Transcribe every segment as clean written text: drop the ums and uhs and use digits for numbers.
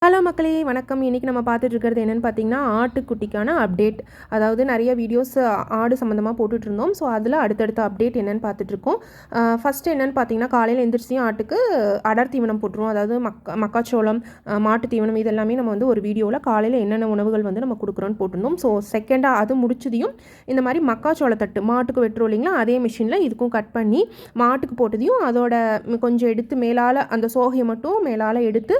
Hello மக்களே வணக்கம். இன்றைக்கி நம்ம பார்த்துட்டு இருக்கிறது என்னென்னு பார்த்தீங்கன்னா ஆட்டுக்குட்டிக்கான அப்டேட். அதாவது நிறைய வீடியோஸ் ஆடு சம்மந்தமாக போட்டுட்ருந்தோம். ஸோ அதில் அடுத்தடுத்த அப்டேட் என்னென்னு பார்த்துட்ருக்கோம். ஃபஸ்ட்டு என்னென்னு பார்த்தீங்கன்னா காலையில் எந்திரிச்சியும் ஆட்டுக்கு அடர் தீவனம் போட்டுருவோம். அதாவது மக்காச்சோளம், மாட்டு தீவனம் இதெல்லாமே நம்ம வந்து ஒரு வீடியோவில் காலையில் என்னென்ன உணவுகள் வந்து நம்ம கொடுக்குறோன்னு போட்டிருந்தோம். ஸோ செகண்டாக அது முடிச்சதையும் இந்த மாதிரி மக்காச்சோளத்தட்டு மாட்டுக்கு வெட்டுறோம் இல்லைங்களா, அதே மிஷினில் இதுக்கும் கட் பண்ணி மாட்டுக்கு போட்டதையும் அதோட கொஞ்சம் எடுத்து மேலால் அந்த சோகையை மட்டும் மேலால் எடுத்து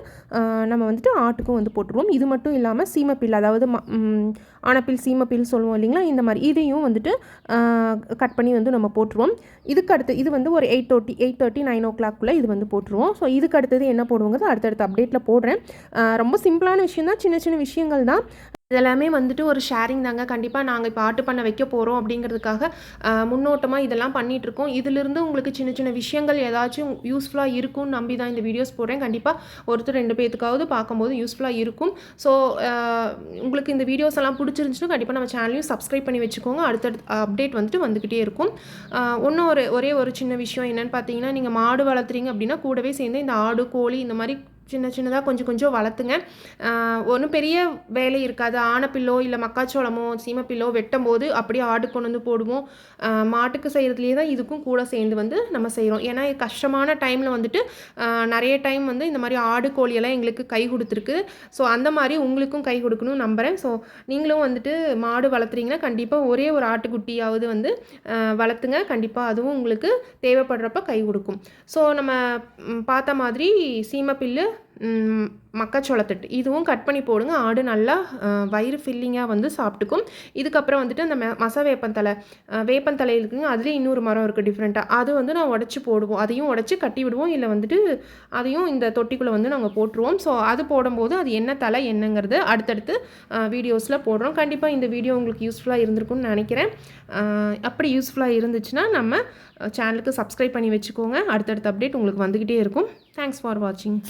நம்ம வந்துட்டு ஆட்டுக்கும் வந்து போட்டுருவோம். இது மட்டும் இல்லாமல் சீமப்பில், அதாவது ஆனப்பில் சீமப்பில் சொல்லுவோம் இல்லைங்களா, இந்த மாதிரி இதையும் வந்துட்டு கட் பண்ணி வந்து நம்ம போட்டுருவோம். இதுக்கு அடுத்து இது வந்து ஒரு 8:30 9 o'clock இது வந்து போட்டுருவோம். ஸோ இதுக்கு அடுத்தது என்ன போடுவோங்கிறது அடுத்தடுத்த அப்டேட்டில் போடுறேன். ரொம்ப சிம்பிளான விஷயம் தான், சின்ன சின்ன விஷயங்கள் தான். இதெல்லாமே வந்துட்டு ஒரு ஷேரிங் தாங்க. கண்டிப்பாக நாங்கள் இப்போ ஆட்டு பண்ண வைக்க போகிறோம் அப்படிங்கிறதுக்காக முன்னோட்டமாக இதெல்லாம் பண்ணிகிட்ருக்கோம். இதிலிருந்து உங்களுக்கு சின்ன சின்ன விஷயங்கள் ஏதாச்சும் யூஸ்ஃபுல்லாக இருக்கும்னு நம்பி தான் இந்த வீடியோஸ் போடுறேன். கண்டிப்பாக ஒருத்தர் 2 பேத்துக்காவது பார்க்கும்போது யூஸ்ஃபுல்லாக இருக்கும். ஸோ உங்களுக்கு இந்த வீடியோஸ் எல்லாம் பிடிச்சிருந்துச்சுன்னா கண்டிப்பாக நம்ம சேனலையும் சப்ஸ்கிரைப் பண்ணி வச்சுக்கோங்க. அடுத்தடுத்து அப்டேட் வந்துட்டு வந்துக்கிட்டே இருக்கும். இன்னும் ஒரே ஒரு சின்ன விஷயம் என்னென்னு பார்த்தீங்கன்னா, நீங்கள் மாடு வளர்த்துறீங்க அப்படின்னா கூடவே சேர்ந்து இந்த ஆடு, கோழி இந்த மாதிரி சின்னதாக கொஞ்சம் வளர்த்துங்க. ஒன்றும் பெரிய வேலை இருக்காது. ஆனப்பில்லோ இல்லை மக்காச்சோளமோ சீமப்பில்லோ வெட்டும் போது அப்படியே ஆடு கொண்டு வந்து போடுவோம். மாட்டுக்கு செய்கிறதுலேயே தான் இதுக்கும் கூட சேர்ந்து வந்து நம்ம செய்கிறோம். ஏன்னா கஷ்டமான டைமில் வந்துட்டு நிறைய டைம் வந்து இந்த மாதிரி ஆடு கோழியெல்லாம் எங்களுக்கு கை கொடுத்துருக்கு. ஸோ அந்த மாதிரி உங்களுக்கும் கை கொடுக்கணும்னு நம்புகிறேன். ஸோ நீங்களும் வந்துட்டு மாடு வளர்த்துறீங்கன்னா கண்டிப்பாக ஒரே ஒரு ஆட்டுக்குட்டியாவது வந்து வளர்த்துங்க. கண்டிப்பாக அதுவும் உங்களுக்கு தேவைப்படுறப்ப கை கொடுக்கும். ஸோ நம்ம பார்த்த மாதிரி சீமப்பில்லு, மக்காச்சோளத்தட்டு இதுவும் கட் பண்ணி போடுங்க. ஆடு நல்லா வயிறு ஃபில்லிங்காக வந்து சாப்பிட்டுக்கும். இதுக்கப்புறம் வந்துட்டு அந்த வேப்பந்தலை இருக்குங்க, அதுலேயே இன்னொரு மரம் இருக்குது டிஃப்ரெண்ட்டாக, அது வந்து நான் உடச்சி போடுவோம். அதையும் உடச்சி கட்டி விடுவோம். இல்லை வந்துட்டு அதையும் இந்த தொட்டிக்குள்ளே வந்து நாங்கள் போட்டுருவோம். ஸோ அது போடும்போது அது என்ன தலை என்னங்கிறது அடுத்தடுத்து வீடியோஸில் போடுறோம். கண்டிப்பாக இந்த வீடியோ உங்களுக்கு யூஸ்ஃபுல்லாக இருந்திருக்கும்னு நினைக்கிறேன். அப்படி யூஸ்ஃபுல்லாக இருந்துச்சுன்னா நம்ம சேனலுக்கு சப்ஸ்கிரைப் பண்ணி வச்சுக்கோங்க. அடுத்தடுத்த அப்டேட் உங்களுக்கு வந்துக்கிட்டே இருக்கும். தேங்க்ஸ் ஃபார் வாட்சிங்.